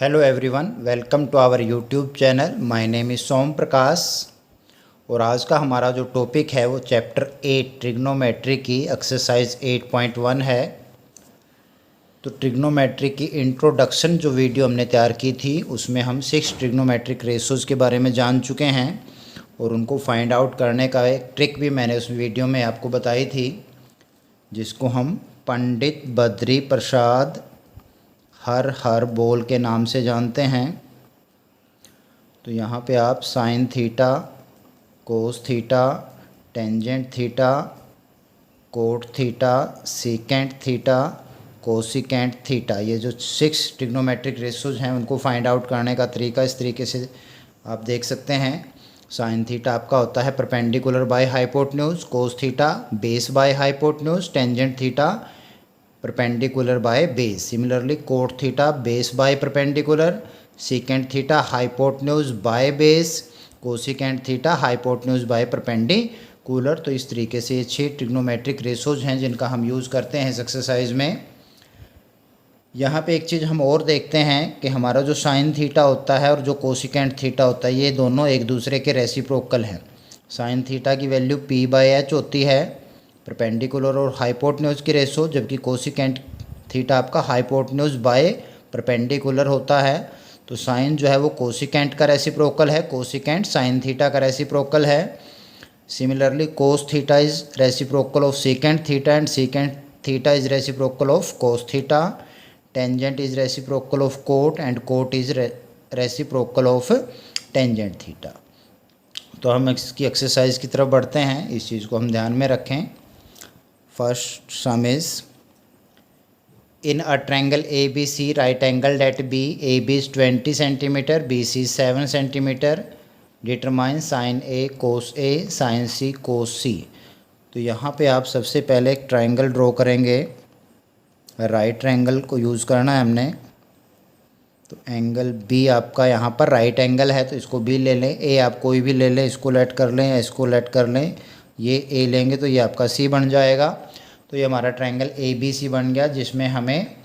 Hello everyone, welcome to our YouTube channel. My name is Som Prakash और आज का हमारा जो टॉपिक है वो चैप्टर 8 ट्रिग्नोमेट्री की एक्सरसाइज 8.1 है। तो ट्रिग्नोमेट्री की इंट्रोडक्शन जो वीडियो हमने तैयार की थी उसमें हम 6 ट्रिग्नोमेट्रिक रेशोज़ के बारे में जान चुके हैं और उनको फाइंड आउट करने का एक ट्रिक भी मैंने उस वीडियो में आपको बताई थी, जिसको हम पंडित बद्री प्रसाद हर बोल के नाम से जानते हैं। तो यहाँ पे आप साइन थीटा, कोस theta, tangent theta, cot theta, secant theta, cosecant theta, ये जो 6 ट्रिग्नोमेट्रिक रेशोज हैं उनको फाइंड आउट करने का तरीका इस तरीके से आप देख सकते हैं। साइन थीटा आपका होता है perpendicular by hypotenuse, cos theta base by hypotenuse, tangent theta perpendicular by base, similarly cot theta base by perpendicular, secant theta hypotenuse by base, cosecant theta hypotenuse by perpendicular. तो इस तरीके से ये 6 trigonometric ratios हैं जिनका हम use करते हैं इस एक्सरसाइज में। यहाँ पे एक चीज़ हम और देखते हैं कि हमारा जो साइन थीटा होता है और जो कोसिकेंट थीटा होता है ये दोनों एक दूसरे के रेसिप्रोकल हैं। साइन थीटा की वैल्यू p/h होती है परपेंडिकुलर और हाइपोटेन्यूज की रेशो, जबकि कोसिकेंट थीटा आपका हाइपोटेन्यूज बाय परपेंडिकुलर होता है। तो साइन जो है वो कोसिकेंट का रेसिप्रोकल है, कोसिकेंट साइन थीटा का रेसिप्रोकल है। Similarly cos theta is reciprocal of secant theta and secant theta is reciprocal of cos theta. Tangent is reciprocal of cot and cot is reciprocal of tangent theta. तो हम इसकी exercise की तरफ बढ़ते हैं, इस चीज़ को हम ध्यान में रखें। First some is in a triangle ABC right angled at B, AB is 20 centimeter, BC is 7 centimeter, determine sin A cos A sin C cos C। तो यहाँ पे आप सबसे पहले एक ट्रायंगल ड्रॉ करेंगे, राइट ट्रायंगल को यूज़ करना है हमने। तो एंगल B आपका यहाँ पर राइट एंगल है तो इसको B ले लें, A आप कोई भी ले लें, इसको लेट कर लें या इसको लेट कर लें, ये A लेंगे तो ये आपका C बन जाएगा। तो ये हमारा ट्रायंगल ABC बन गया, जिसमें हमें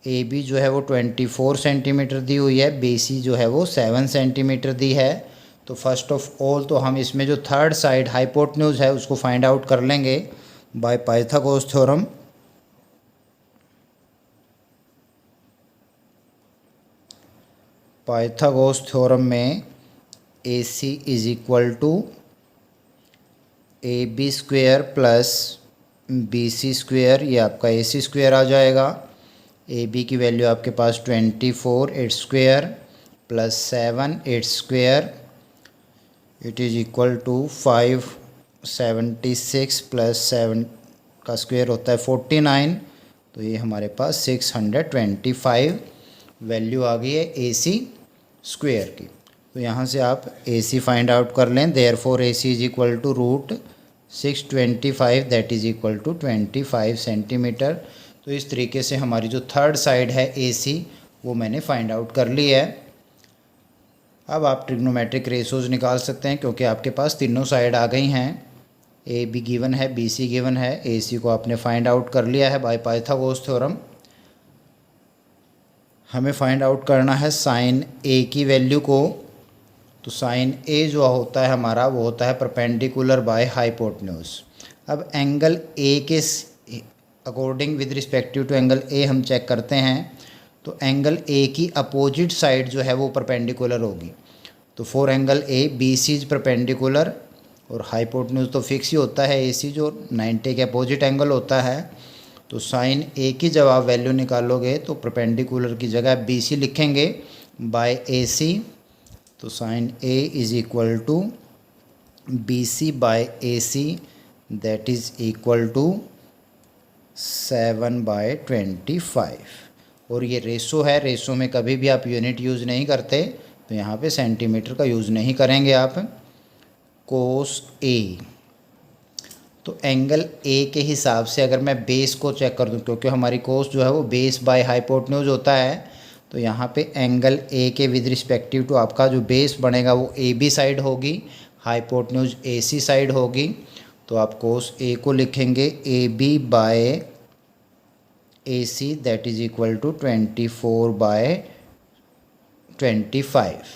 AB जो है वो 24 सेंटीमीटर दी हुई है, BC जो है वो 7 सेंटीमीटर दी है। तो फर्स्ट ऑफ ऑल तो हम इसमें जो थर्ड साइड हाइपोटेन्यूज है उसको फाइंड आउट कर लेंगे by Pythagoras theorem. Pythagoras theorem में AC is equal to AB square plus BC square, ये आपका AC स्क्वेयर आ जाएगा। AB की वैल्यू आपके पास 24 it's square plus 7 it's square, it is equal to 576 plus 7 का स्क्वेयर होता है 49। तो ये हमारे पास 625 वैल्यू आ गई है AC स्क्वेयर की। तो यहाँ से आप AC फाइंड आउट कर लें। Therefore AC is equal to root 625 that is equal to 25 centimetre. तो इस तरीके से हमारी जो थर्ड साइड है AC वो मैंने फाइंड आउट कर ली है। अब आप ट्रिग्नोमेट्रिक रेशोज़ निकाल सकते हैं क्योंकि आपके पास तीनों साइड आ गई हैं। AB गिवन है, BC गिवन है, AC को आपने फाइंड आउट कर लिया है बाय पाइथागोरस थ्योरम। हमें फाइंड आउट करना है साइन A की वैल्यू को। तो साइन A जो होता है हमारा वो होता है परपेंडिकुलर बाय हाइपोटेन्यूज। अब एंगल A के according with respective to angle A हम चेक करते हैं। तो एंगल A की अपोजिट साइड जो है वो परपेंडिकुलर होगी। तो for angle A BC is perpendicular और हाइपोटेन्यूज तो फिक्स ही होता है AC जो 90 के अपोजिट एंगल होता है। तो साइन A की जब आप वैल्यू निकालोगे तो परपेंडिकुलर की जगह BC लिखेंगे बाय AC। तो sine A is equal to BC by AC that is equal to 7/25। और ये रेशो है, रेशो में कभी भी आप यूनिट यूज़ नहीं करते तो यहाँ पे सेंटीमीटर का यूज़ नहीं करेंगे आप। कोस A, तो एंगल A के हिसाब से अगर मैं बेस को चेक कर दूँ, क्योंकि हमारी कोस जो है वो बेस बाय हाइपोटेन्यूज होता है, तो यहाँ पे एंगल A के विद रिस्पेक्टिव टू आपका जो बेस बनेगा वो AB साइड होगी, हाइपोटेन्यूज AC साइड होगी। तो आप कोस A को लिखेंगे AB by AC that is equal to 24/25। 25।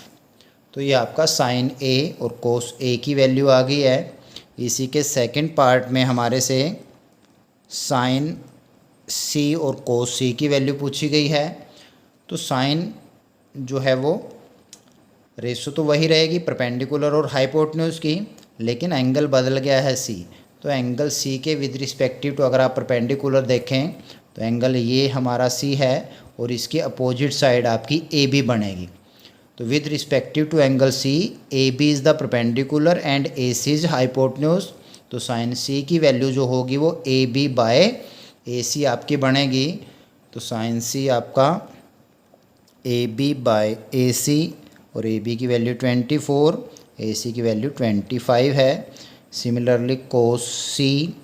तो ये आपका साइन ए और कोस ए की वैल्यू आ गई है। इसी के सेकंड पार्ट में हमारे से साइन सी और कोस सी की वैल्यू पूछी गई है। तो साइन जो है वो रेशो तो वही रहेगी परपेंडिकुलर और हाइपोटेन्यूज की, लेकिन एंगल बदल गया है सी। तो एंगल सी के विद रिस्पेक्टिव टू अगर आप परपेंडिकुलर देखें तो एंगल ये हमारा सी है और इसकी अपोजिट साइड आपकी ए बी बनेगी। तो with respective to angle C A B is the perpendicular and A C is hypotenuse. तो साइन सी की वैल्यू जो होगी वो ए बी बाय ए सी आपकी बनेगी। तो साइन सी आपका ए बी बाय ए सी और ए बी की वैल्यू 24, ए सी की वैल्यू 25 है। सिमिलरली कोस सी,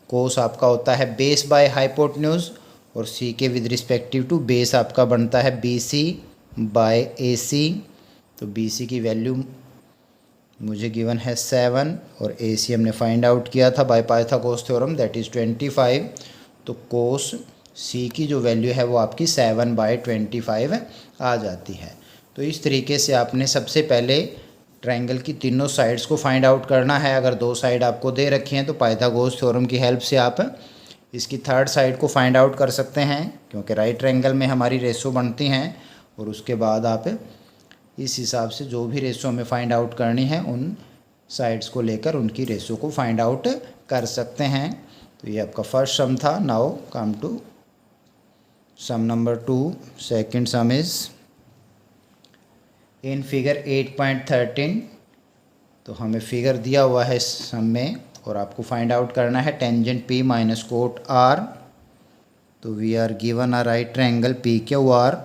कोस आपका होता है बेस बाय हाइपोटेन्यूज और सी के विद रिस्पेक्टिव टू बेस आपका बनता है बी सी बाय ए सी। तो बी सी की वैल्यू मुझे गिवन है 7 और ए सी हमने फाइंड आउट किया था bye Pythagoras theorem, that is 25। तो कोस सी की जो वैल्यू है वो आपकी 7/25 आ जाती है। तो इस तरीके से आपने सबसे पहले ट्रायंगल की तीनों साइड्स को फाइंड आउट करना है। अगर दो साइड आपको दे रखी हैं तो पाइथागोरस थ्योरम की हेल्प से आप इसकी थर्ड साइड को फाइंड आउट कर सकते हैं, क्योंकि राइट ट्रायंगल में हमारी रेशो बनती हैं और उसके बाद आप इस हिसाब से जो भी रेशो हमें फाइंड आउट करनी है उन साइड्स को लेकर उनकी रेशो को फाइंड आउट कर सकते हैं। तो ये आपका फर्स्ट सम था। Now come to sum number 2। Second sum is in figure 8.13। तो हमें फिगर दिया हुआ है इस सम में और आपको फाइंड आउट करना है tangent P minus cot R. तो we are given a right triangle P Q R,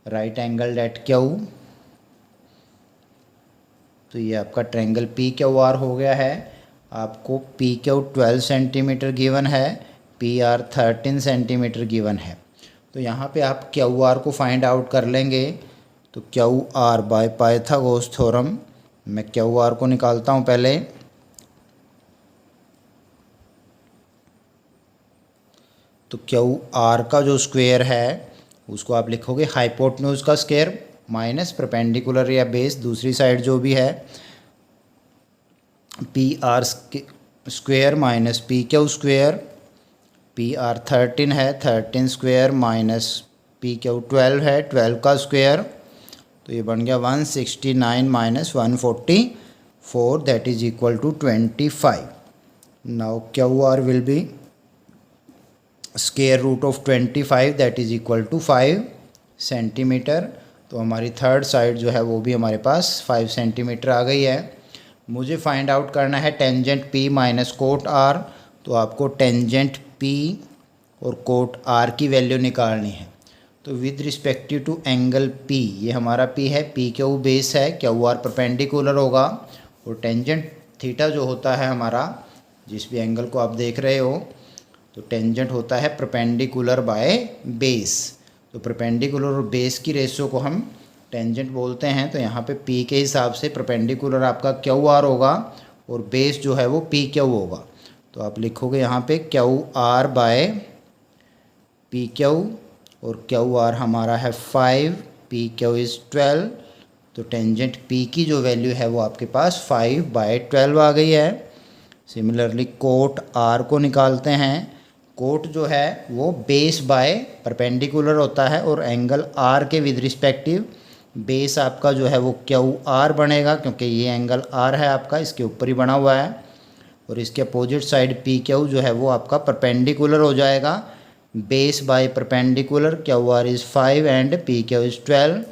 right angle at Q. तो ये आपका ट्रायंगल पी क्यू आर हो गया है। आपको पी क्यू 12 सेंटीमीटर गिवन है, पी आर 13 सेंटीमीटर गिवन है। तो यहाँ पे आप क्यू आर को फाइंड आउट कर लेंगे। तो Q R bye Pythagoras theorem, मैं क्यू आर को निकालता हूँ पहले। तो क्यू आर का जो स्क्वायर है उसको आप लिखोगे हाइपोटेन्यूज का स्क्वायर माइनस परपेंडिकुलर या बेस दूसरी साइड जो भी है, P are square minus P Q square. P R 13 है, 13 स्क्वायर माइनस पी क्यू 12 है, 12 का स्क्वायर। तो ये बन गया 169 minus 144, that is equal to 25। Now Q R will be square root of 25, that is equal to 5 centimetre. तो हमारी third side जो है वो भी हमारे पास 5 सेंटीमीटर आ गई है। मुझे फाइंड आउट करना है tangent P minus cot R. तो आपको टेंजेंट पी और कोट आर की वैल्यू निकालनी है। तो with respective to angle P, ये हमारा पी है, पी क्यू बेस है, क्यू आर परपेंडिकुलर होगा और टेंजेंट थीटा जो होता है हमारा, जिस भी एंगल को आप देख रहे हो, तो टेंजेंट होता है परपेंडिकुलर बाय बेस। तो परपेंडिकुलर और बेस की रेशो को हम टेंजेंट बोलते हैं। तो यहाँ पे पी के हिसाब से परपेंडिकुलर आपका क्यू आर होगा और बेस जो है वो पी क्यू होगा। तो आप लिखोगे यहाँ पे Q R by P Q और क्यू आर हमारा है 5, पी क्यू इज़ 12। तो टेंजेंट पी की जो वैल्यू है वो आपके पास 5/12 आ गई है। सिमिलरली कोट आर को निकालते हैं। कोट जो है वो बेस बाय परपेंडिकुलर होता है और एंगल आर के विद रिस्पेक्टिव बेस आपका जो है वो क्यू आर बनेगा, क्योंकि ये एंगल आर है आपका, इसके ऊपर ही बना हुआ है। और इसके अपोजिट साइड पी क्यू जो है वो आपका परपेंडिकुलर हो जाएगा। Base by perpendicular, Q R is 5 and P Q is 12।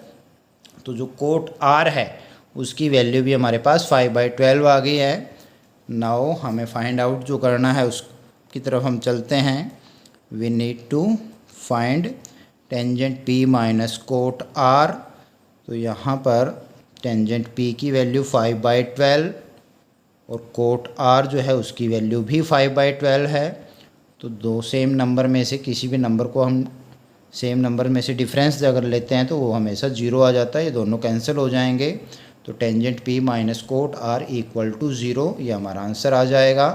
तो जो कोट आर है उसकी वैल्यू भी हमारे पास 5/12 आ गई है। नाउ हमें फाइंड आउट जो करना है उसकी तरफ हम चलते हैं। We need to find tangent P minus cot R. तो यहाँ पर टेंजेंट पी की वैल्यू 5/12 और कोट आर जो है उसकी वैल्यू भी 5/12 है। तो दो सेम नंबर में से किसी भी नंबर को हम सेम नंबर में से डिफरेंस अगर लेते हैं तो वो हमेशा 0 आ जाता है, ये दोनों कैंसिल हो जाएंगे। तो tangent P minus cot R equal to 0, ये हमारा आंसर आ जाएगा।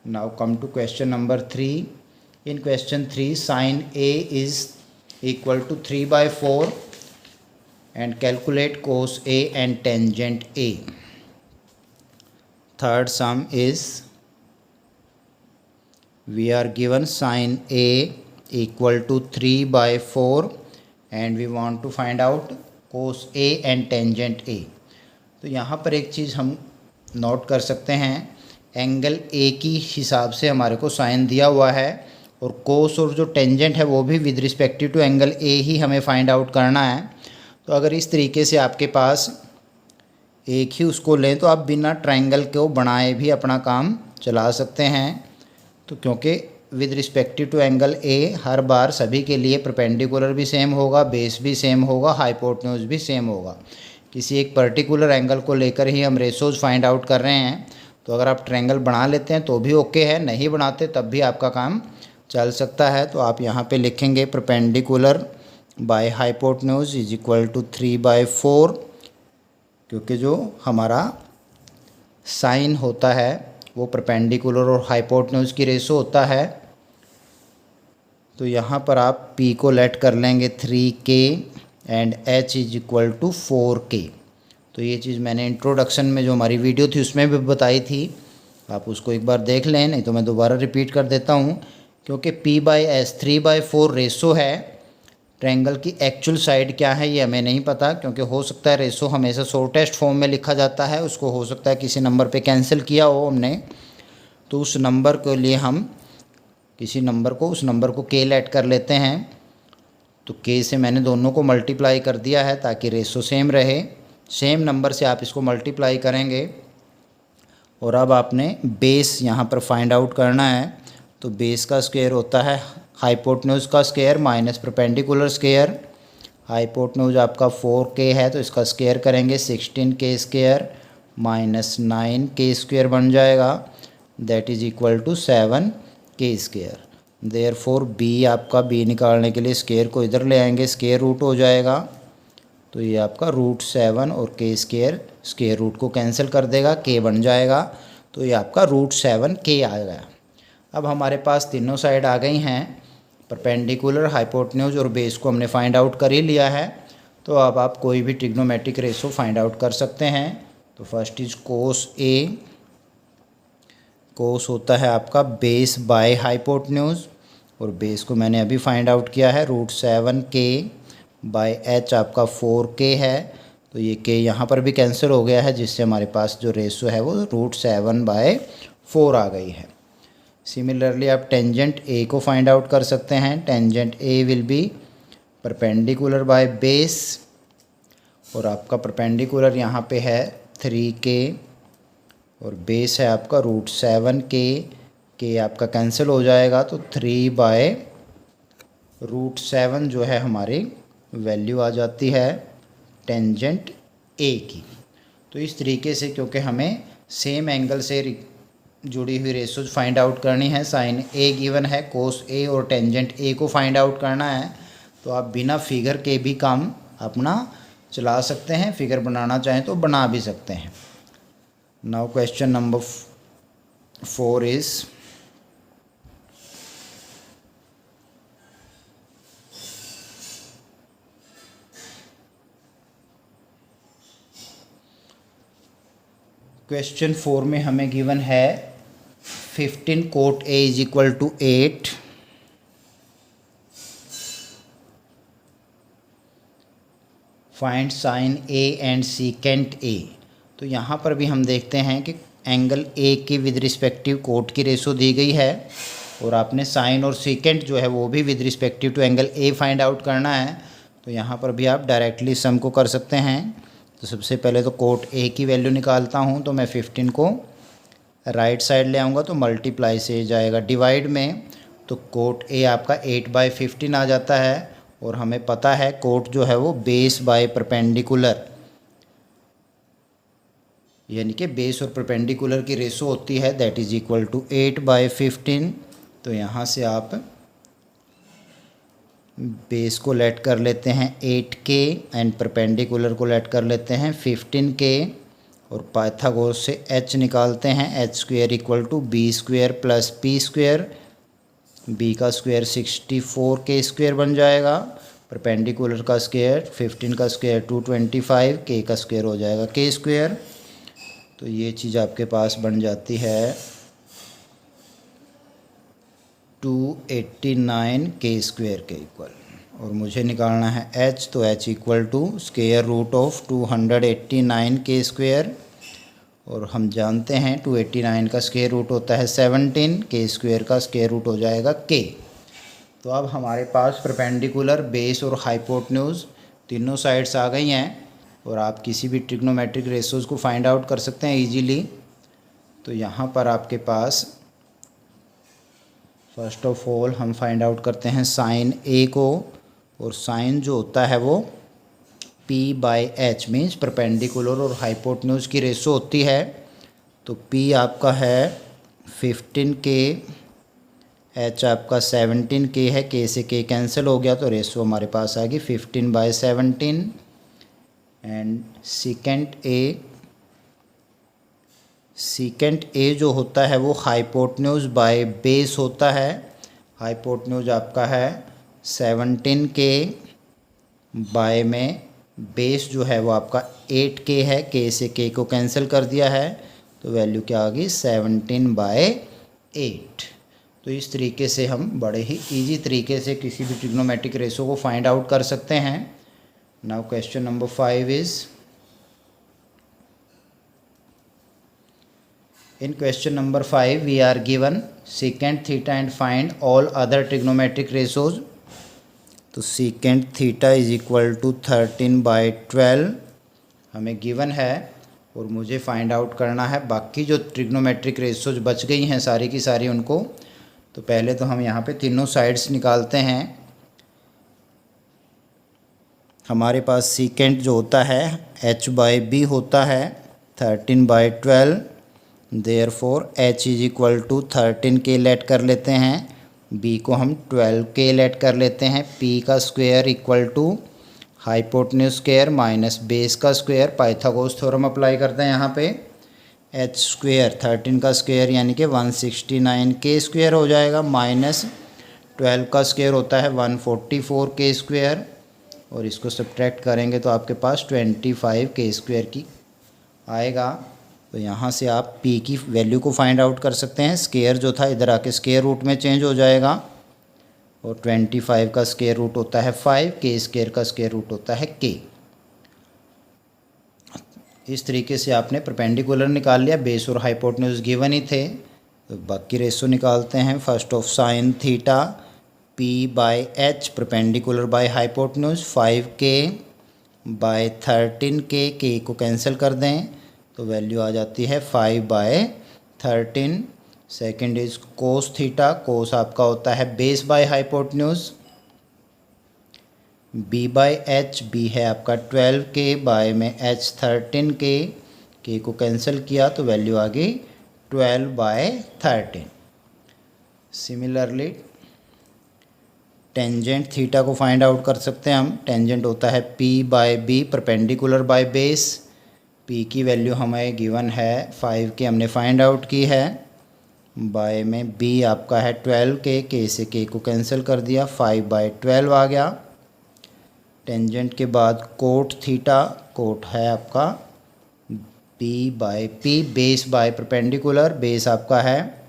Now come to question number 3। In question 3 sine A is equal to 3/4 and calculate cos A and tangent A. Third sum is we are given sin A equal to 3/4 and we want to find out cos A and tangent A. तो यहाँ पर एक चीज़ हम note कर सकते हैं, angle A की हिसाब से हमारे को साइन दिया हुआ है और कोस और जो टेंजेंट है वो भी with respective to angle A ही हमें फाइंड आउट करना है। तो अगर इस तरीके से आपके पास एक ही उसको लें तो आप बिना ट्रायंगल को बनाए भी अपना काम चला सकते हैं। तो क्योंकि with respective to angle A हर बार सभी के लिए परपेंडिकुलर भी सेम होगा, बेस भी सेम होगा, हाइपोटेन्यूज भी सेम होगा। किसी एक पर्टिकुलर एंगल को लेकर ही हम रेशोज़ फाइंड आउट कर रहे हैं। तो अगर आप ट्रायंगल बना लेते हैं तो भी ओके है, नहीं बनाते तब भी आपका काम चल सकता है। तो आप यहाँ पे लिखेंगे perpendicular by hypotenuse is equal to 3/4, क्योंकि जो हमारा साइन होता है वो परपेंडिकुलर और हाइपोटेन्यूज की रेशो होता है। तो यहाँ पर आप P को लेट कर लेंगे 3K and H is equal to 4K। तो ये चीज़ मैंने इंट्रोडक्शन में जो हमारी वीडियो थी उसमें भी बताई थी, आप उसको एक बार देख लें, नहीं तो मैं दोबारा रिपीट कर देता हूँ। क्योंकि P/S 3/4 रेशो है, ट्रायंगल की एक्चुअल साइड क्या है ये हमें नहीं पता, क्योंकि हो सकता है रेशो हमेशा शॉर्टेस्ट फॉर्म में लिखा जाता है, उसको हो सकता है किसी नंबर पे कैंसिल किया हो हमने, तो उस नंबर के लिए हम किसी नंबर को उस नंबर को K लेट कर लेते हैं। तो K से मैंने दोनों को मल्टीप्लाई कर दिया है ताकि रेशो सेम रहे। सेम नंबर से आप इसको मल्टीप्लाई करेंगे और अब आपने बेस यहाँ पर फाइंड आउट करना है। तो बेस का स्क्वायर होता है हाइपोटेन्यूज का square minus perpendicular square. Hypotenuse आपका 4K है तो इसका स्क्वायर करेंगे 16K square minus 9K square बन जाएगा, that is equal to 7K square. Therefore B आपका B निकालने के लिए स्क्वायर को इधर ले आएंगे, स्क्वायर रूट हो जाएगा। तो ये आपका √7 और K स्क्वायर रूट को कैंसिल कर देगा, K बन जाएगा। तो ये आपका √7K आ गया। अब हमारे पास तीनों साइड आ गई हैं, परपेंडिकुलर, हाइपोटेन्यूज और बेस को हमने फाइंड आउट कर ही लिया है। तो अब आप कोई भी ट्रिग्नोमेट्रिक रेशो फाइंड आउट कर सकते हैं। तो फर्स्ट इज कोस A। कोस होता है आपका बेस बाय हाइपोटेन्यूज और बेस को मैंने अभी फाइंड आउट किया है √7K बाय H आपका 4K है। तो ये K यहाँ पर भी कैंसिल हो गया है, जिससे हमारे पास जो रेशो है वो √7/4 आ गई है। सिमिलरली आप टेंजेंट A को फाइंड आउट कर सकते हैं। Tangent A will be perpendicular by base और आपका परपेंडिकुलर यहाँ पे है 3K और बेस है आपका √7K। K आपका कैंसिल हो जाएगा तो 3/√7 जो है हमारी वैल्यू आ जाती है टेंजेंट A की। तो इस तरीके से, क्योंकि हमें सेम एंगल से जुड़ी हुई रेशोज फाइंड आउट करनी है, साइन A गिवन है, कोस A और टेंजेंट A को फाइंड आउट करना है, तो आप बिना फिगर के भी काम अपना चला सकते हैं। फिगर बनाना चाहें तो बना भी सकते हैं। Now question number 4 is question 4 में हमें गिवन है 15 cot A is equal to 8, find sine A and secant A। तो यहाँ पर भी हम देखते हैं कि एंगल A की विद रिस्पेक्टिव कोट की रेशो दी गई है और आपने साइन और सीकेंट जो है वो भी with respective to angle A find out करना है। तो यहाँ पर भी आप डायरेक्टली सम को कर सकते हैं। तो सबसे पहले तो कोट A की वैल्यू निकालता हूँ, तो मैं 15 को राइट साइड ले आऊँगा तो मल्टीप्लाई से जाएगा डिवाइड में, तो कोट A आपका 8/15 आ जाता है। और हमें पता है कोट जो है वो बेस बाय परपेंडिकुलर, यानी कि बेस और परपेंडिकुलर की रेशो होती है, दैट इज़ इक्वल टू 8/15। तो यहाँ से आप बेस को लेट कर लेते हैं 8K एंड परपेंडिकुलर को लेट कर लेते हैं 15K और पाइथागोरस से H निकालते हैं, H² equal to B² plus P²। B का स्क्वायर 64K² बन जाएगा परपेंडिकुलर का स्क्वायर 15 का स्क्वायर 225, के का स्क्वायर हो जाएगा के स्क्वायर। तो ये चीज़ आपके पास बन जाती है 289 के स्क्वायर के इक्वल। और मुझे निकालना है h, तो h equal to square root of 289 के स्क्वायर। और हम जानते हैं 289 का स्क्वायर रूट होता है 17, के स्क्वायर का स्क्वायर रूट हो जाएगा k। तो अब हमारे पास परपेंडिकुलर, बेस और हाइपोटेन्यूज तीनों साइड्स आ गई हैं और आप किसी भी ट्रिग्नोमेट्रिक रेशोज़ को फाइंड आउट कर सकते हैं इजीली। तो यहाँ पर आपके पास फर्स्ट ऑफ ऑल हम फाइंड आउट करते हैं साइन ए को, और साइन जो होता है वो P by H means perpendicular और हाइपोटेन्यूज की रेशो होती है। तो P आपका है 15K, H आपका 17K है, K से K कैंसिल हो गया तो रेशो हमारे पास आ गई 15/17। एंड सेकेंड ए जो होता है वो हाइपोटेन्यूज बाय बेस होता है। हाइपोटेन्यूज आपका है 17K, बाय में बेस जो है वो आपका 8K है, K से K को कैंसिल कर दिया है तो वैल्यू क्या आ गई 17/8। तो इस तरीके से हम बड़े ही इजी तरीके से किसी भी ट्रिग्नोमेट्रिक रेशो को फाइंड आउट कर सकते हैं। Now question number 5 is, in question number 5 we are given secant theta and find all other trigonometric ratios। तो secant theta is equal to 13/12 हमें गिवन है और मुझे फाइंड आउट करना है बाकी जो ट्रिग्नोमेट्रिक रेशोज बच गई हैं सारी की सारी उनको। तो पहले तो हम यहाँ पे तीनों साइड्स निकालते हैं। हमारे पास secant जो होता है h/b होता है 13/12, देयरफॉर h is equal to 13K let कर लेते हैं, b को हम 12K लेट कर लेते हैं। p का square equal to hypotenuse square minus base का स्क्वायर, पाइथागोरस थ्योरम अप्लाई करते हैं यहाँ पे। h स्क्वायर 13 का स्क्वायर यानी कि 169K स्क्वायर हो जाएगा, माइनस 12 का स्क्वायर होता है 144K स्क्वायर, और इसको सब्ट्रैक्ट करेंगे तो आपके पास 25K स्क्वायर की आएगा। तो यहाँ से आप p की वैल्यू को फाइंड आउट कर सकते हैं। स्क्वायर जो था इधर आके स्क्वायर रूट में चेंज हो जाएगा, और 25 का स्क्वायर रूट होता है 5, k स्क्वायर का स्क्वायर रूट होता है k। इस तरीके से आपने परपेंडिकुलर निकाल लिया, बेस और हाइपोटेन्यूज गिवन ही थे। तो बाकी रेशो निकालते हैं। First of sine theta P/h perpendicular by hypotenuse 5K/13K, k को कैंसिल कर दें तो वैल्यू आ जाती है 5/13। सेकेंड इज कोस थीटा, कोस आपका होता है base by hypotenuse B/h, b है आपका 12K, बाय में h 13K, k को कैंसिल किया तो वैल्यू आ गई 12/13। सिमिलरली टेंजेंट थीटा को फाइंड आउट कर सकते हैं हम। टेंजेंट होता है P/b perpendicular by base. P की वैल्यू हमें गिवन है 5K, हमने फाइंड आउट की है। बाय में B आपका है 12K, K से K को कैंसिल कर दिया, 5/12 आ गया। टेंजेंट के बाद कोट थीटा, कोट है आपका P/P, base by perpendicular, base आपका है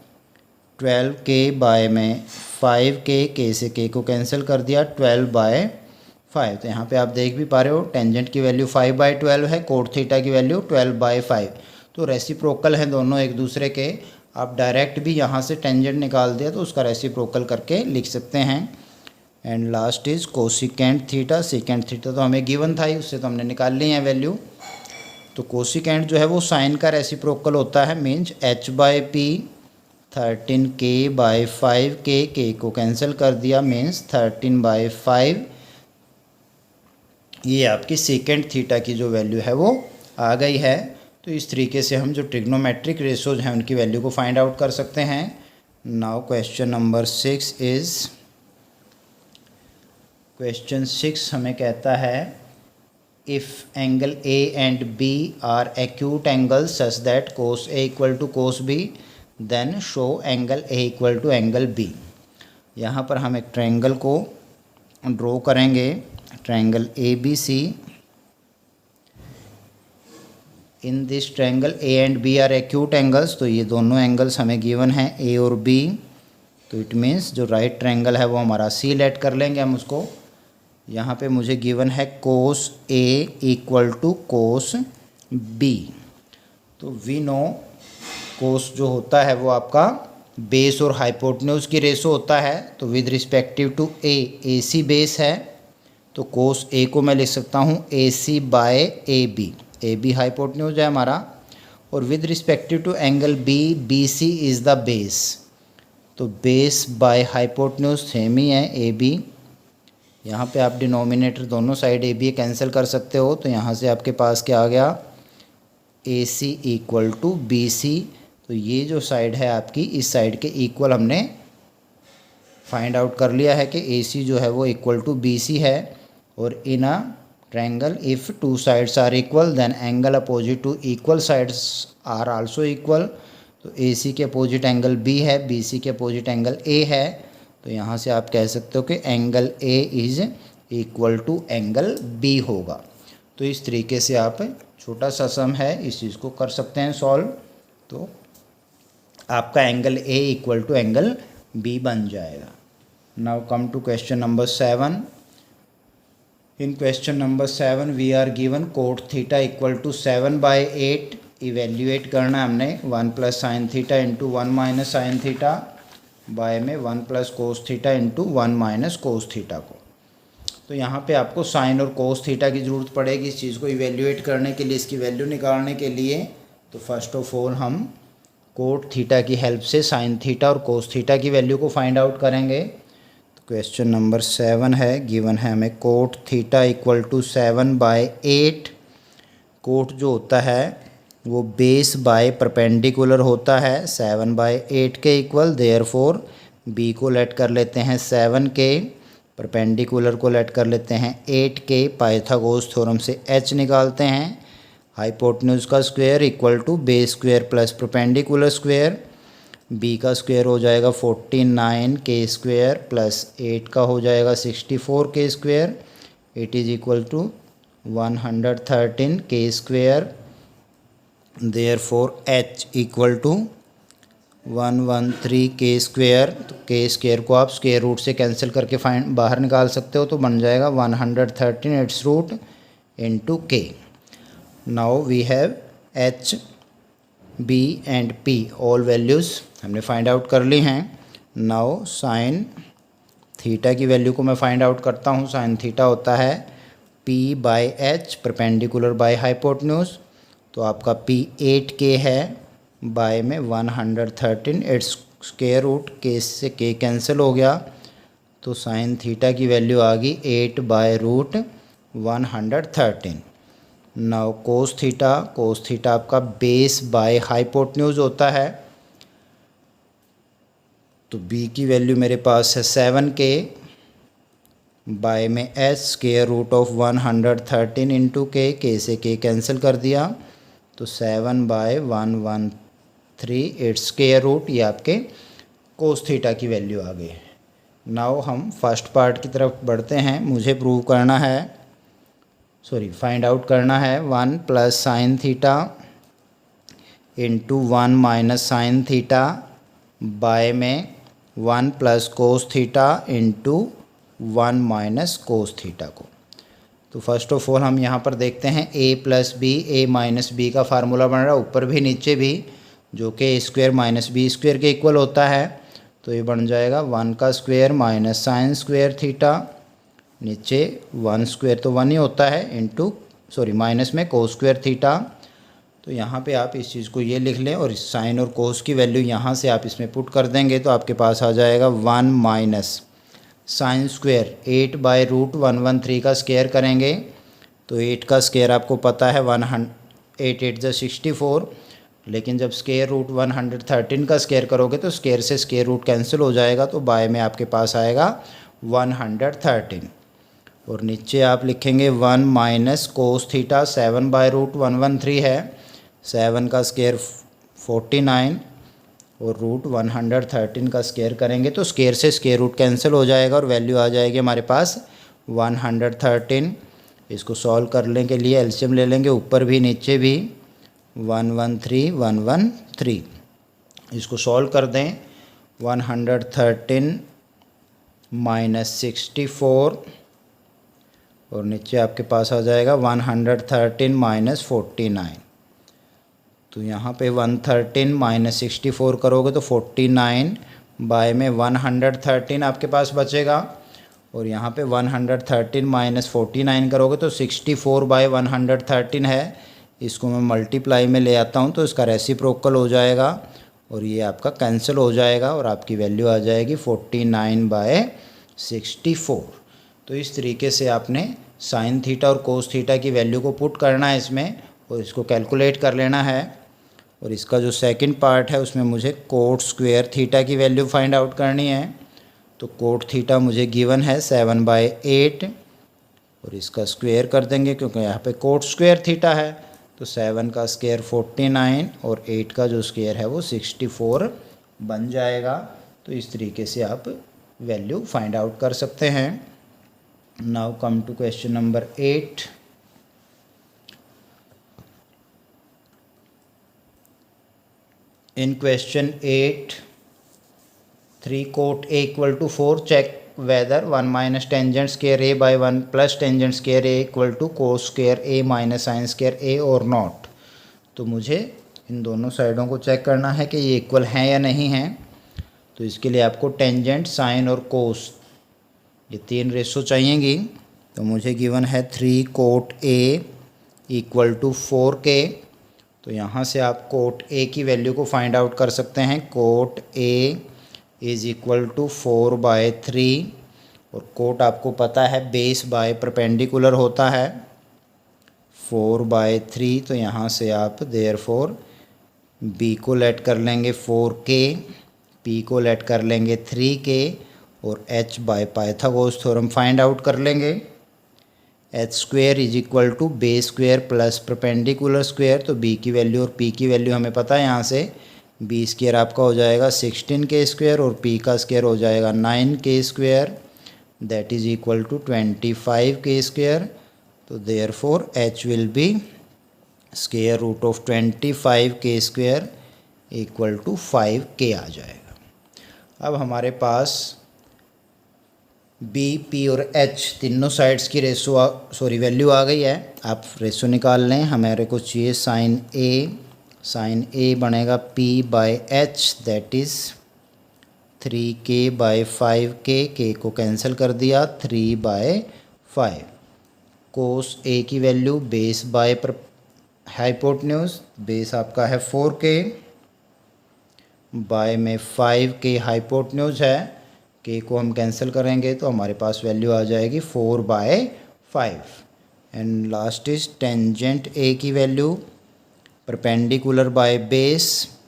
12K, बाय में 5K, K से K को कैंसिल कर दिया, 12/5। तो यहाँ पे आप देख भी पा रहे हो टेंजेंट की वैल्यू 5/12 है, कोट थीटा की वैल्यू 12/5। तो रेसिप्रोकल हैं दोनों एक दूसरे के। आप डायरेक्ट भी यहाँ से टेंजेंट निकाल दिया तो उसका रेसिप्रोकल करके लिख सकते हैं। And last is cosecant theta. Secant theta तो हमें गिवन था ही, उससे तो हमने निकाल ली है वैल्यू। तो कोसिकेंट जो है वो साइन का रेसिप्रोकल होता है, मीन्स h/p 13K/5K, K को कैंसिल कर दिया मीन्स 13/5। ये आपकी सेकेंड थीटा की जो वैल्यू है वो आ गई है। तो इस तरीके से हम जो ट्रिग्नोमेट्रिक रेशोज हैं उनकी वैल्यू को फाइंड आउट कर सकते हैं। Now question number 6 is, question 6 हमें कहता है if angle A and B are acute angle such that cos A equal to cos B, then show angle A equal to angle B। यहाँ पर हम एक ट्रायंगल को ड्रॉ करेंगे triangle ABC। In this triangle A and B are acute angles, तो ये दोनों angles हमें गिवन हैं A और B, तो इट मीन्स जो राइट ट्रायंगल है वो हमारा C लेट कर लेंगे हम उसको। यहाँ पे मुझे गिवन है cos A equal to cos B, तो वी नो कोस जो होता है वो आपका बेस और हाइपोटेन्यूज की रेशो होता है, तो with respective to AC base है, तो कोस A को मैं लिख सकता हूँ AC बाय AB हाइपोटेन्यूज है हमारा, और with respective to angle BC is the base, तो बेस बाय हाइपोटेन्यूज सेम ही है AB। यहाँ पे आप डिनोमिनेटर दोनों साइड AB कैंसिल कर सकते हो, तो यहाँ से आपके पास क्या आ गया AC इक्वल टू BC, तो ये जो साइड है आपकी इस साइड के इक्वल हमने फाइंड आउट कर लिया है कि AC जो है वो इक्वल टू BC है। और in a triangle if two sides are equal then angle opposite to equal sides are also equal, तो AC के अपोजिट एंगल B है, BC के अपोजिट एंगल A है, तो यहाँ से आप कह सकते हो कि angle A is equal to angle B होगा। तो इस तरीके से आप छोटा सा सम है इस चीज़ को कर सकते हैं सॉल्व, तो आपका angle A equal to angle B बन जाएगा। Now come to question number 7। In question number 7 we are given cot theta equal to 7/8, evaluate करना है हमने 1 plus sine theta into 1 minus sine theta by में 1 plus cos theta into 1 minus cos theta को। तो यहाँ पे आपको sign और कोस थीटा की ज़रूरत पड़ेगी इस चीज़ को इवेल्यूएट करने के लिए, इसकी वैल्यू निकालने के लिए। तो फर्स्ट ऑफ ऑल हम कोट थीटा की हेल्प से साइन थीटा और कोस थीटा की वैल्यू को फाइंड आउट करेंगे। तो क्वेश्चन नंबर 7 है, गिवन है हमें cot theta equal to 7/8। Cot जो होता है वो बेस बाय परपेंडिकुलर होता है 7/8 के इक्वल, देयरफॉर B को लेट कर लेते हैं 7 के, परपेंडिकुलर को लेट कर लेते हैं 8 के, पाइथागोरस थ्योरम से H निकालते हैं, हाइपोटेन्यूज का square equal to base square plus perpendicular square, B का स्क्वायर हो जाएगा 49 के स्क्वायर प्लस 8 का हो जाएगा 64 के square, it is equal to 113 के square, therefore H equal to 113 के स्क्वायर। तो के स्क्वायर को आप स्क्वायर रूट से कैंसिल करके बाहर निकाल सकते हो, तो बन जाएगा 113 it's root into K. Now we have H, B and P, all values हमने फाइंड आउट कर ली हैं। नाउ साइन थीटा की वैल्यू को मैं फाइंड आउट करता हूँ। साइन थीटा होता है P/H परपेंडिकुलर बाय हाइपोटेन्यूज, तो आपका P 8K है, बाय में 113 इट्स स्क्वायर रूट, के से के कैंसिल हो गया, तो साइन थीटा की वैल्यू आ गई 8/√113। नाउ कोस थीटा आपका बेस बाय हाइपोटेन्यूज होता है, तो B की वैल्यू मेरे पास है 7K, बाय में H square root of 113 into K से के कैंसिल कर दिया, तो 7/113 इट्स स्क्वायर रूट, ये आपके कोस थीटा की वैल्यू आ गई। नाउ हम फर्स्ट पार्ट की तरफ बढ़ते हैं। मुझे प्रूव करना है, फाइंड आउट करना है 1 plus sine theta into 1 minus sine theta by में 1 plus cos theta into 1 minus cos theta को। तो फर्स्ट ऑफ ऑल हम यहाँ पर देखते हैं A plus B, A minus B का फार्मूला बन रहा है ऊपर भी नीचे भी, जो कि A square minus B square के इक्वल होता है, तो ये बन जाएगा 1 का square minus sine square theta, नीचे 1 स्क्वायर तो 1 ही होता है, इंटू माइनस में कोस स्क्वायर थीटा। तो यहाँ पे आप इस चीज़ को ये लिख लें और साइन और कोस की वैल्यू यहाँ से आप इसमें पुट कर देंगे, तो आपके पास आ जाएगा 1 माइनस साइन स्क्वायर 8/√113 का स्क्वायर करेंगे, तो 8 का स्क्वायर आपको पता है 8 8 = 64, लेकिन जब स्क्वायर रूट 113 का स्क्वायर करोगे तो स्क्वायर से स्क्वायर रूट कैंसिल हो जाएगा, तो बाय में आपके पास आएगा 113, और नीचे आप लिखेंगे 1 माइनस कोस थीटा 7/√113 है, 7 का स्क्वायर 49 और रूट 113 का स्क्वायर करेंगे तो स्क्वायर से स्क्वायर रूट कैंसिल हो जाएगा और वैल्यू आ जाएगी हमारे पास 113। इसको सॉल्व करने के लिए एलसीएम ले लेंगे, ऊपर भी नीचे भी 113 113। इसको सॉल्व कर दें, 113 माइनस 64 और नीचे आपके पास आ जाएगा 113 माइनस 49। तो यहाँ पे 113 माइनस 64 करोगे तो 49 बाय में 113 आपके पास बचेगा, और यहाँ पे 113 माइनस 49 करोगे तो 64 बाय 113 है। इसको मैं मल्टीप्लाई में ले आता हूँ तो इसका रेसिप्रोकल हो जाएगा और ये आपका कैंसिल हो जाएगा और आपकी वैल्यू आ जाएगी 49 बाय 64। तो इस तरीके से आपने साइन थीटा और कोस थीटा की वैल्यू को पुट करना है इसमें और इसको कैलकुलेट कर लेना है। और इसका जो सेकंड पार्ट है उसमें मुझे कोट स्क्वायर थीटा की वैल्यू फाइंड आउट करनी है। तो कोट थीटा मुझे गिवन है 7/8 और इसका स्क्वायर कर देंगे क्योंकि यहाँ पे कोट स्क्वायर थीटा है। तो 7 का स्क्वायर 49 और 8 का जो स्क्वायर है वो 64 बन जाएगा। तो इस तरीके से आप वैल्यू फाइंड आउट कर सकते हैं। Now come to question number 8। In question 8, 3 cot A equal to 4, check whether 1 minus tangent square A by 1 plus tangent square A equal to cos square A minus sin square A or not। तो मुझे इन दोनों साइडों को check करना है कि ये equal हैं या नहीं हैं। तो इसके लिए आपको टेंजेंट, साइन और कोस ये तीन रेशो चाहिएंगी। तो मुझे गिवन है 3 cot A equal to 4K। तो यहाँ से आप कोट ए की वैल्यू को फाइंड आउट कर सकते हैं। Cot A is equal to 4/3 और कोट आपको पता है बेस बाय परपेंडिकुलर होता है 4/3। तो यहाँ से आप देयरफॉर बी को लेट कर लेंगे 4K, पी को लेट कर लेंगे 3K और h by Pythagoras theorem find out कर लेंगे। H square is equal to base square plus perpendicular square. तो बी की वैल्यू और पी की वैल्यू हमें पता है। यहाँ से बी स्क्वेयर आपका हो जाएगा 16K स्क्वेयर और पी का स्क्वेयर हो जाएगा 9K square, that is equal to 25K square. तो therefore H will be square root of 25K square equal to 5K आ जाएगा। अब हमारे पास बी, पी और एच तीनों साइड्स की वैल्यू आ गई है। आप रेशो निकाल लें। हमारे को चाहिए साइन ए बनेगा P by H, that is 3K by 5K, K को कैंसिल कर दिया 3/5। कोस ए की value base by hypotenuse, base आपका है 4K बाय में 5K हाइपोटेन्यूज है। K को हम कैंसिल करेंगे तो हमारे पास वैल्यू आ जाएगी 4/5। And last is tangent A की value perpendicular by base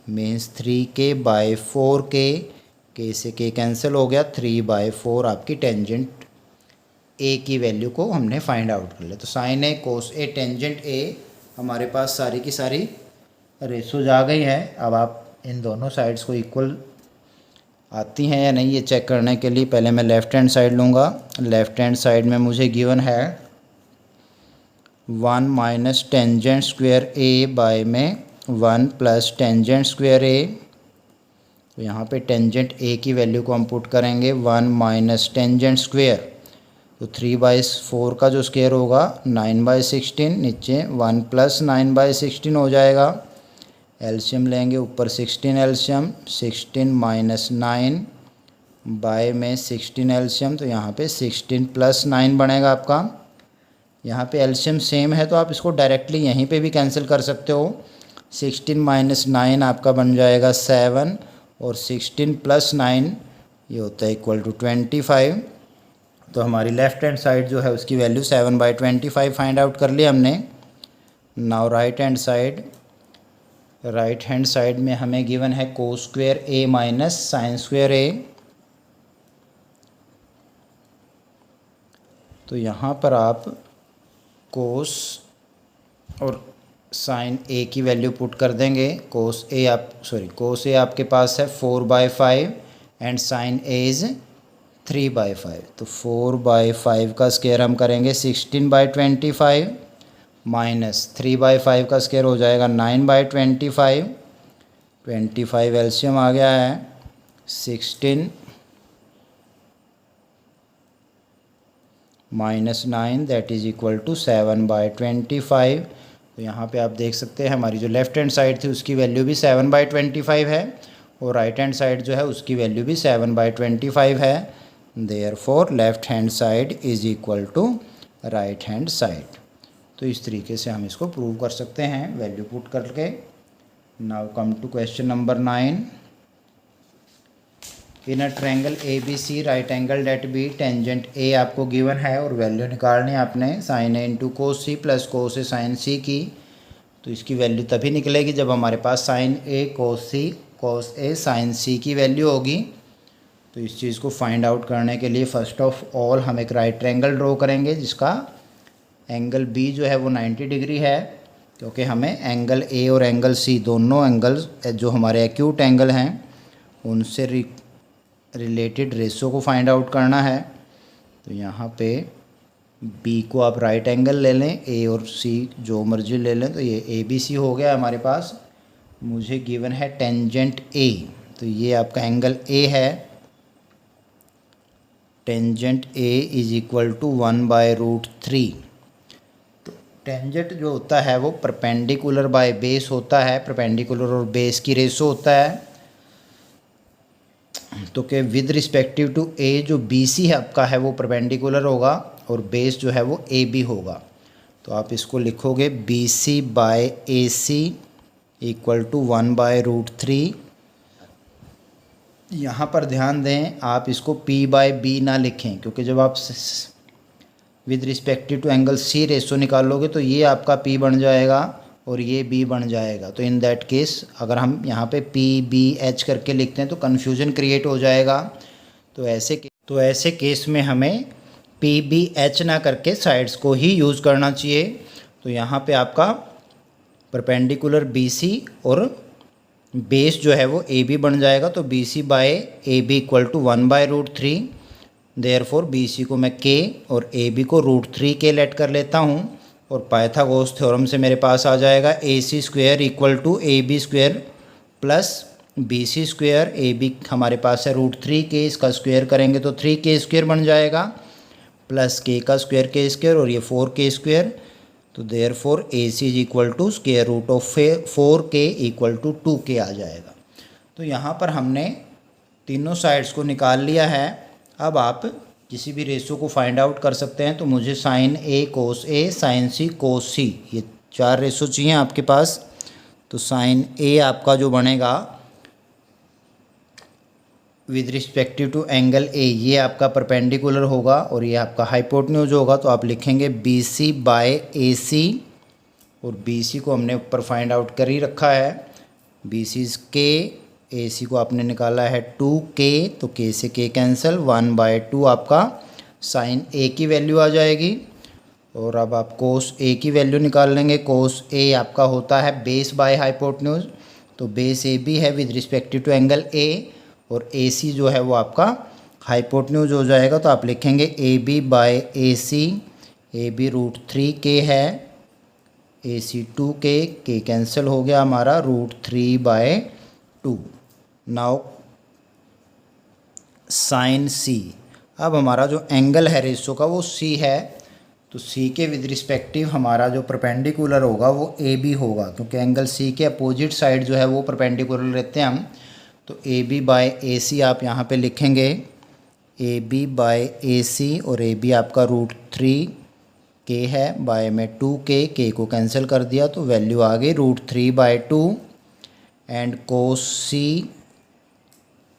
means 3K by 4K, K से K कैंसिल हो गया 3/4 आपकी टेंजेंट A की वैल्यू को हमने फाइंड आउट कर लिया। तो sine A, cos A, tangent A हमारे पास सारी की सारी रेशोज आ गई हैं। अब आप इन दोनों साइड्स को इक्वल आती हैं या नहीं ये चेक करने के लिए पहले मैं लेफ़्ट हैंड साइड लूँगा। लेफ़्ट हैंड साइड में मुझे गिवन है 1 माइनस टेंजेंट स्क्वायर ए बाय में 1 प्लस टेंजेंट स्क्वायर ए। तो यहाँ पे टेंजेंट ए की वैल्यू को हम पुट करेंगे 1 माइनस टेंजेंट स्क्वायर। तो 3/4 का जो स्क्वायर होगा 9/16, नीचे 1 प्लस 9/16 हो जाएगा। एलसीएम लेंगे, ऊपर 16 एलसीएम, 16 माइनस 9 बाय में 16 एलसीएम। तो यहाँ पे 16 प्लस 9 बनेगा आपका। यहाँ पे एलसीएम सेम है तो आप इसको डायरेक्टली यहीं पे भी कैंसिल कर सकते हो। 16 माइनस 9 आपका बन जाएगा 7 और 16 प्लस 9 ये होता है इक्वल टू 25। तो हमारी लेफ़्ट हैंड साइड जो है उसकी वैल्यू 7/25 फाइंड आउट कर लिया हमने। नाउ राइट हैंड साइड में हमें गिवन है कोस स्क्वायर ए माइनस साइन स्क्वायर ए। तो यहाँ पर आप कोस और साइन ए की वैल्यू पुट कर देंगे। कोस ए आपके पास है 4/5 एंड साइन ए इज़ 3/5। तो 4/5 का स्क्वायर हम करेंगे 16/25 माइनस 3/5 का स्क्वायर हो जाएगा 9/25। 25 एलसीएम आ गया है 16 minus 9 that is equal to 7/25। तो यहाँ पे आप देख सकते हैं हमारी जो लेफ़्ट हैंड साइड थी उसकी वैल्यू भी 7/25 है और राइट हैंड साइड जो है उसकी वैल्यू भी 7/25 है। Therefore left hand side is equal to right hand side. तो इस तरीके से हम इसको प्रूव कर सकते हैं वैल्यू पुट करके। Now come to question number 9। In a triangle A B C right angle at B tangent A आपको गिवन है और वैल्यू निकालनी है आपने sine A into cos C plus cos A sine C की। तो इसकी वैल्यू तभी निकलेगी जब हमारे पास sign A cos A sine C की वैल्यू होगी। तो इस चीज़ को फाइंड आउट करने के लिए फ़र्स्ट ऑफ ऑल हम एक राइट ट्रायंगल ड्रॉ करेंगे जिसका एंगल बी जो है वो 90 डिग्री है, क्योंकि हमें एंगल ए और एंगल सी दोनों एंगल्स जो हमारे एक्यूट एंगल हैं उनसे रिलेटेड रेशो को फाइंड आउट करना है। तो यहाँ पे बी को आप राइट एंगल ले लें, ए और सी जो मर्जी ले लें। तो ये ए बी सी हो गया हमारे पास। मुझे गिवन है टेंजेंट ए, तो ये आपका एंगल ए है। Tangent A is equal to 1/√3। तो टेंजेंट जो होता है वो परपेंडिकुलर बाय बेस होता है, परपेंडिकुलर और बेस की रेशो होता है। तो कि विद रिस्पेक्टिव टू ए जो बी सी है आपका है वो परपेंडिकुलर होगा और बेस जो है वो ए बी होगा। तो आप इसको लिखोगे B C by A C equal to 1/√3। यहाँ पर ध्यान दें आप इसको P बाय बी ना लिखें, क्योंकि जब आप with respective to angle C ratio निकालोगे तो ये आपका P बन जाएगा और ये B बन जाएगा। तो इन दैट केस अगर हम यहाँ पे PBH करके लिखते हैं तो कन्फ्यूजन क्रिएट हो जाएगा। तो ऐसे केस में हमें PBH ना करके साइड्स को ही यूज़ करना चाहिए। तो यहाँ पे आपका परपेंडिकुलर BC और बेस जो है वो AB बन जाएगा। तो BC by AB equal to 1/√3। Therefore BC को मैं K और AB को √3K लेट कर लेता हूँ और पाइथागोरस थ्योरम से मेरे पास आ जाएगा AC² equal to AB² plus BC²। AB हमारे पास है √3K, इसका स्क्वायर करेंगे तो 3K² बन जाएगा प्लस K का स्क्वायर K² और ये 4K²। तो therefore AC is equal to square root of 4K equal to 2K आ जाएगा। तो यहाँ पर हमने तीनों साइड्स को निकाल लिया है। अब आप किसी भी रेशो को फाइंड आउट कर सकते हैं। तो मुझे sign A cos A sine सी कोस सी ये 4 रेशो चाहिए आपके पास। तो साइन ए आपका जो बनेगा with respective to angle A ये आपका परपेंडिकुलर होगा और ये आपका हाइपोटेन्यूज होगा। तो आप लिखेंगे BC बाय AC और BC को हमने ऊपर फाइंड आउट कर ही रखा है। BC इज K, AC को आपने निकाला है 2K, तो K से K कैंसिल 1/2 आपका साइन A की वैल्यू आ जाएगी। और अब आप कोस A की वैल्यू निकाल लेंगे। कोस A आपका होता है बेस बाय हाइपोटेन्यूज, तो बेस AB है with respective to angle A और AC जो है वो आपका हाइपोटेन्यूज हो जाएगा। तो आप लिखेंगे AB by AC, AB √3K है, AC 2K, K कैंसिल हो गया हमारा √3/2। Now sine C। अब हमारा जो एंगल है रेशो का वो C है। तो C के विद रिस्पेक्टिव हमारा जो परपेंडिकुलर होगा वो AB होगा, क्योंकि एंगल C के अपोजिट साइड जो है वो परपेंडिकुलर लेते हैं हम। तो AB बाय AC आप यहाँ पे लिखेंगे AB बाय AC और AB आपका √3K है, बाय में 2K, K को कैंसिल कर दिया तो वैल्यू आ गई √3/2। एंड कोस C,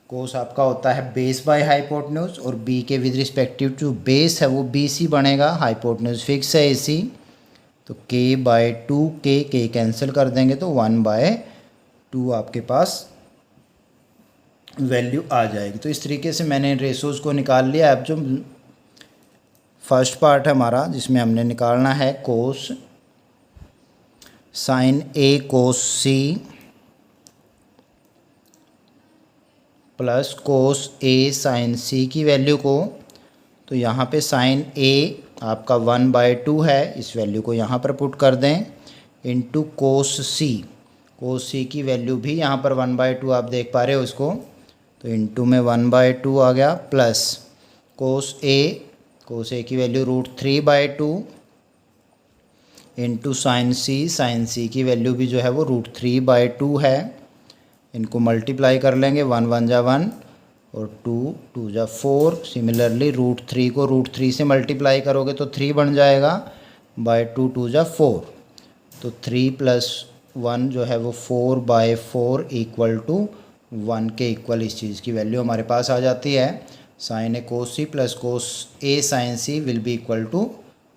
कोस आपका होता है बेस बाय हाइपोटेन्यूज और B के विद रिस्पेक्टिव टू बेस है वो BC बनेगा, हाइपोटेन्यूज फिक्स है AC। तो K/2K, K कैंसिल कर देंगे तो 1/2 आपके पास वैल्यू आ जाएगी। तो इस तरीके से मैंने रेशोज़ को निकाल लिया। अब जो फर्स्ट पार्ट है हमारा जिसमें हमने निकालना है कोस sign A cos C plus cos A sine C की वैल्यू को, तो यहाँ पे साइन ए आपका 1/2 है, इस वैल्यू को यहाँ पर पुट कर दें, इनटू कोस सी की वैल्यू भी यहाँ पर 1/2 आप देख पा रहे हो उसको, तो इनटू में 1/2 आ गया, प्लस कोस ए की वैल्यू √3/2 इनटू साइन सी की वैल्यू भी जो है वो √3/2 है। इनको मल्टीप्लाई कर लेंगे, 1 1 जा 1 और 2 2 जा 4। सिमिलरली √3 को √3 से मल्टीप्लाई करोगे तो 3 बन जाएगा, बाय 2 2 जा 4, तो 3 + 1 जो है वो 4/4 इक्वल टू 1 के इक्वल इस चीज़ की वैल्यू हमारे पास आ जाती है। Sine A cos C plus cos A sine C will be equal to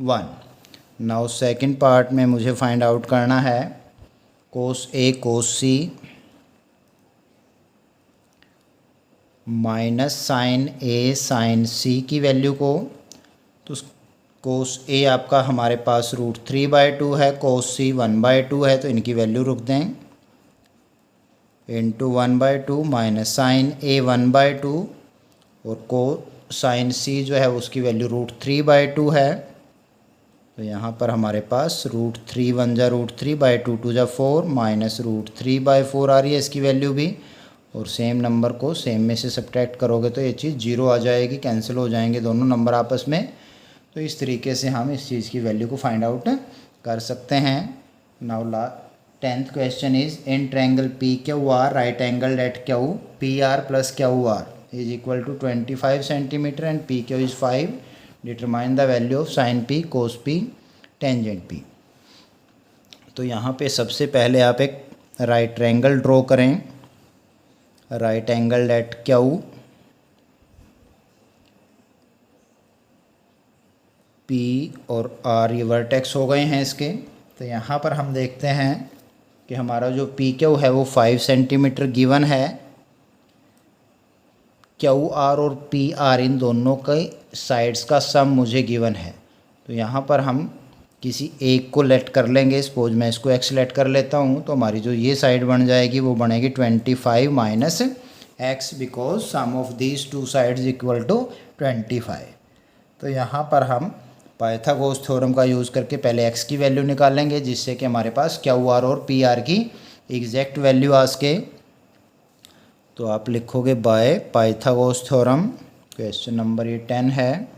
1। Now second part में मुझे फाइंड आउट करना है cos A cos C minus sine A sine C की वैल्यू को, तो कोस ए आपका हमारे पास √3/2 है, कोस सी 1/2 है, तो इनकी वैल्यू रख दें, इनटू 1/2 माइनस साइन ए 1/2 और को साइन सी जो है उसकी वैल्यू √3/2 है, तो यहाँ पर हमारे पास √3 1 जा √3/2 2 जा 4 माइनस √3/4 आ रही है इसकी वैल्यू भी, और सेम नंबर को सेम में से सब्ट्रैक्ट करोगे तो ये चीज़ 0 आ जाएगी, कैंसिल हो जाएंगे दोनों नंबर आपस में। तो इस तरीके से हम इस चीज़ की वैल्यू को फाइंड आउट कर सकते हैं। Now 10th question is in triangle P Q R right angle at Q P R plus Q R is equal to 25 centimetre and P Q is 5, determine the value of sine P cos P tangent P. तो यहाँ पे सबसे पहले आप एक right triangle draw करें, right angle at Q P और R ये वर्टेक्स हो गए हैं इसके। तो यहाँ पर हम देखते हैं कि हमारा जो पी क्यू है वो 5 सेंटीमीटर गिवन है, क्यू आर और पी आर इन दोनों के साइड्स का सम मुझे गिवन है। तो यहाँ पर हम किसी एक को लेट कर लेंगे, सपोज मैं इसको एक्स लेट कर लेता हूँ, तो हमारी जो ये साइड बन जाएगी वो बनेगी 25 minus X, because sum of these two sides equal to 25। तो यहाँ पर हम पाइथागोरस थ्योरम का यूज़ करके पहले x की वैल्यू निकालेंगे, जिससे कि हमारे पास क्यू आर और पी आर की एग्जैक्ट वैल्यू आ सके। तो आप लिखोगे bye Pythagoras theorem, question number ये 10 है।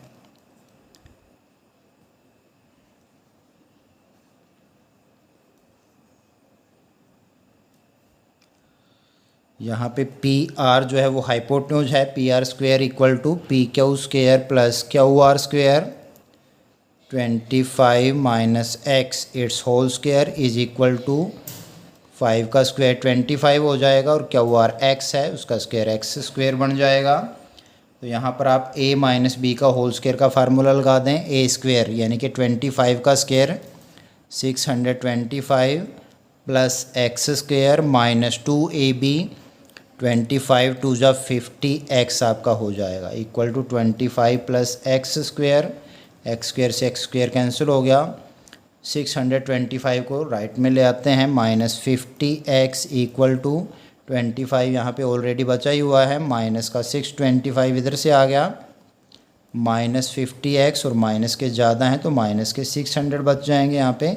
यहाँ पे पी आर जो है वो हाइपोटेन्यूज है, P R square equal to P Q square plus Q R square, 25 minus X its whole square is equal to 5 का स्क्वायर 25 हो जाएगा, और क्यू आर एक्स है उसका स्क्वायर एक्स स्क्वायर बन जाएगा। तो यहाँ पर आप a माइनस बी का होल स्क्वायर का फार्मूला लगा दें, ए स्क्वायर यानी कि 25 का स्क्वायर 625 plus X square minus 2ab 25 2 जा 50 एक्स आपका हो जाएगा, equal to 25 plus X square, X square से एक्स स्क्वायर कैंसिल हो गया, 625 को राइट में ले आते हैं, माइनस 50x इक्वल टू 25 यहाँ पे ऑलरेडी बचा ही हुआ है, माइनस का 625 इधर से आ गया, माइनस 50x और माइनस के ज़्यादा हैं तो माइनस के 600 बच जाएंगे, यहाँ पे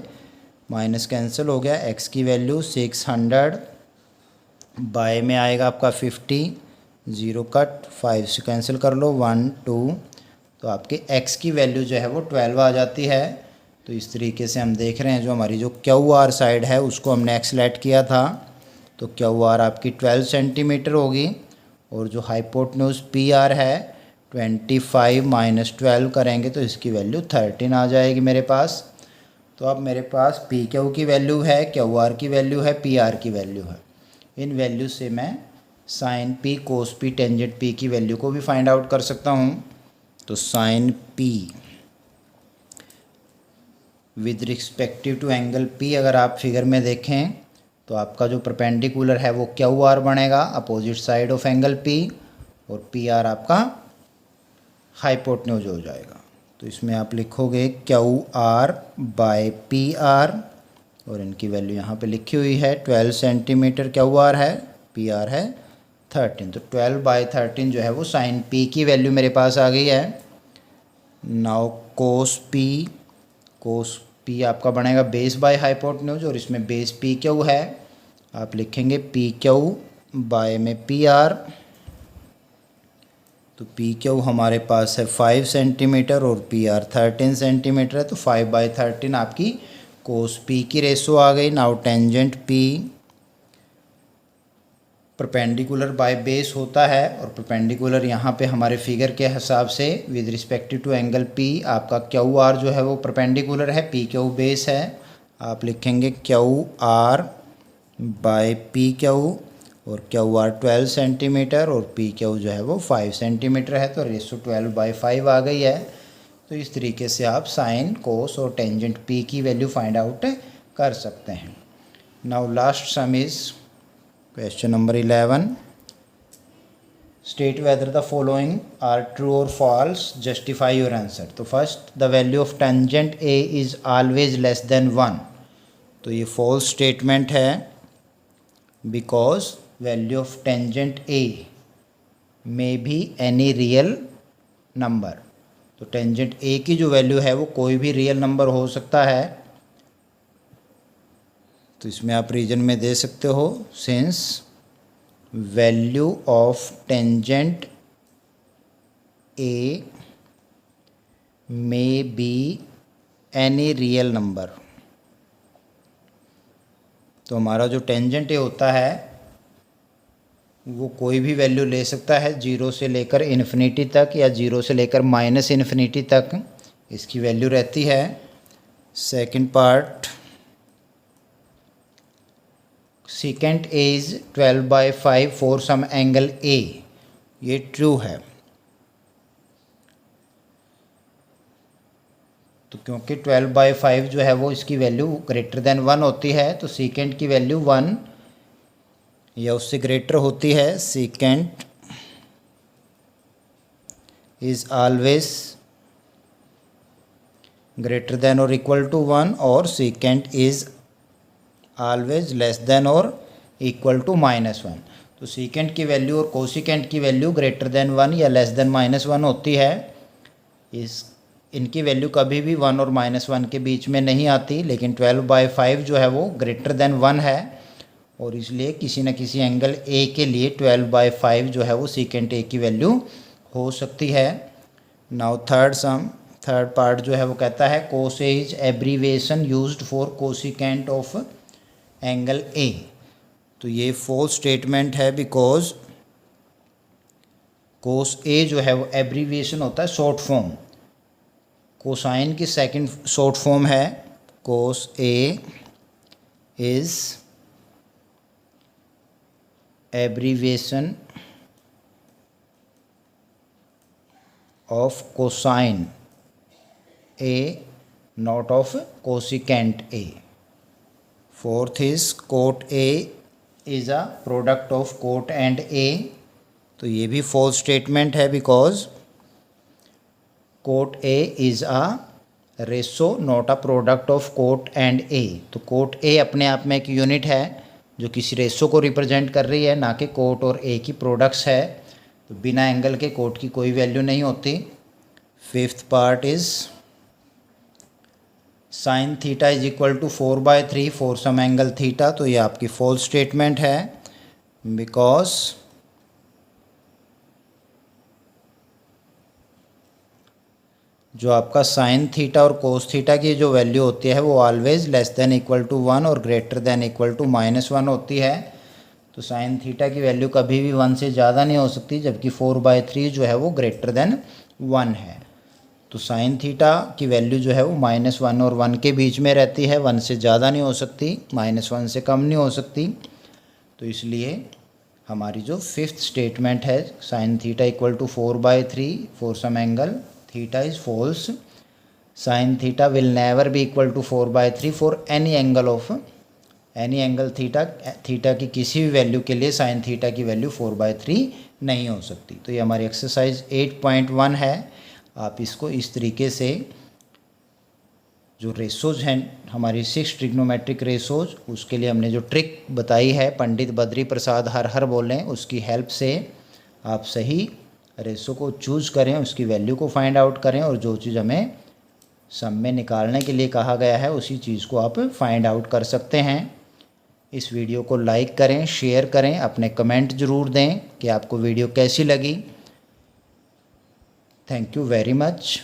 माइनस कैंसिल हो गया, x की वैल्यू 600 बाय में आएगा आपका 50, 0 कट 5 से कैंसिल कर लो 1 2, तो आपके x की वैल्यू जो है वो 12 आ जाती है। तो इस तरीके से हम देख रहे हैं जो हमारी जो क्यू आर साइड है उसको हमने एक्स लेट किया था, तो क्यू आर आपकी 12 सेंटीमीटर होगी, और जो हाइपोटेन्यूज पी आर है 25 माइनस 12 करेंगे तो इसकी वैल्यू 13 आ जाएगी मेरे पास। तो अब मेरे पास पी क्यू की वैल्यू है, क्यू आर की वैल्यू है, पी आर की वैल्यू है। इन वैल्यू से मैं sine P cos P tangent P की वैल्यू को भी फाइंड आउट कर सकता हूँ। तो sine P with respective to angle P अगर आप फिगर में देखें तो आपका जो परपेंडिकुलर है वो क्यू आर बनेगा, opposite side of angle P, और पी आर आपका हाइपोटेन्यूज हो जाएगा। तो इसमें आप लिखोगे Q R by P R और इनकी वैल्यू यहाँ पे लिखी हुई है। 12 सेंटीमीटर क्या हुआ है, पी आर है 13। तो 12/13 जो है वो साइन पी की वैल्यू मेरे पास आ गई है। नाउ कोस पी आपका बनेगा बेस बाय हाइपोटेन्यूज, और इसमें बेस पी क्यू है, आप लिखेंगे पी क्यू बाय में पी आर। तो पी क्यू हमारे पास है 5 सेंटीमीटर और पी आर 13 सेंटीमीटर है। तो 5/13 आपकी कोस पी की रेशो आ गई। Now tangent P perpendicular by base होता है, और परपेंडिकुलर यहाँ पे हमारे फिगर के हिसाब से with respective to angle P आपका क्यू आर जो है वो परपेंडिकुलर है, पी क्यू बेस है। आप लिखेंगे Q R by P Q, और क्यू आर 12 सेंटीमीटर और पी क्यू जो है वो 5 सेंटीमीटर है। तो रेशो 12/5 आ गई है। तो इस तरीके से आप साइन, कोस और टेंजेंट पी की वैल्यू फाइंड आउट कर सकते हैं। Now last sum is question number 11। State whether the following are true और फॉल्स, जस्टिफाई योर आंसर। तो first, the value of tangent A is always less than 1। तो ये false statement है, because value of tangent A may be any real number. तो tangent A की जो value है वो कोई भी रियल नंबर हो सकता है। तो इसमें आप रीजन में दे सकते हो, since value of tangent A may be any real number. तो हमारा जो टेंजेंट ए होता है वो कोई भी वैल्यू ले सकता है, 0 से लेकर इन्फिनिटी तक या 0 से लेकर -इन्फिनिटी तक इसकी वैल्यू रहती है। Second part, secant A is 12/5 for some angle A, ये ट्रू है। तो क्योंकि 12/5 जो है वो इसकी वैल्यू ग्रेटर देन 1 होती है, तो सेकेंट की वैल्यू 1 या उससे ग्रेटर होती है। Secant is always greater than और इक्वल टू 1, और secant is always less then और इक्वल टू -1। तो सेकेंट की वैल्यू और कोसिकेंट की वैल्यू ग्रेटर देन 1 या लेस देन -1 होती है। इनकी वैल्यू कभी भी 1 और -1 के बीच में नहीं आती, लेकिन 12/5 जो है वो ग्रेटर देन 1 है, और इसलिए किसी न किसी एंगल ए के लिए 12/5 जो है वो सेकेंट ए की वैल्यू हो सकती है। नाउ थर्ड पार्ट जो है वो कहता है cos A is abbreviation used for cosecant of angle A. तो ये फॉल्स स्टेटमेंट है, बिकॉज कोस ए जो है वो एब्रीविएशन होता है शॉर्ट फॉर्म। कोसाइन की सेकंड शॉर्ट फॉर्म है cos A is abbreviation of cosine A, not of cosecant A. Fourth is cot A is a product of cot and A। तो ये भी false statement है, because cot A is a ratio not a product of cot and A। तो cot A अपने आप में एक unit है जो किसी रेशो को रिप्रेजेंट कर रही है, ना कि cot और A की प्रोडक्ट्स है। तो बिना एंगल के cot की कोई वैल्यू नहीं होती। Fifth part is sine theta is equal to 4/3 for some angle theta. तो ये आपकी फॉल्स स्टेटमेंट है, बिकॉज जो आपका साइन थीटा और कोस थीटा की जो वैल्यू होती है वो always less than equal to 1 और ग्रेटर देन इक्वल टू -1 होती है। तो साइन थीटा की वैल्यू कभी भी 1 से ज़्यादा नहीं हो सकती, जबकि 4/3 जो है वो ग्रेटर देन 1 है। तो साइन थीटा की वैल्यू जो है वो -1 और 1 के बीच में रहती है, 1 से ज़्यादा नहीं हो सकती, -1 से कम नहीं हो सकती। तो इसलिए हमारी जो फिफ्थ स्टेटमेंट है sine theta equal to 4/3 for some angle theta is false. Sine theta will never be equal to 4/3 for any angle of any angle theta. Theta की किसी भी वैल्यू के लिए साइन थीटा की वैल्यू 4/3 नहीं हो सकती। तो ये हमारी एक्सरसाइज 8.1 है। आप इसको इस तरीके से जो रेशोज़ हैं हमारी 6 ट्रिग्नोमेट्रिक रेशोज़, उसके लिए हमने जो ट्रिक बताई है पंडित बद्री प्रसाद हर बोलें, उसकी हेल्प से आप सही रेशो को चूज़ करें, उसकी वैल्यू को फाइंड आउट करें और जो चीज़ हमें सम में निकालने के लिए कहा गया है उसी चीज़ को आप फाइंड आउट कर सकते हैं। इस वीडियो को लाइक करें, शेयर करें, अपने कमेंट ज़रूर दें कि आपको वीडियो कैसी लगी। Thank you very much.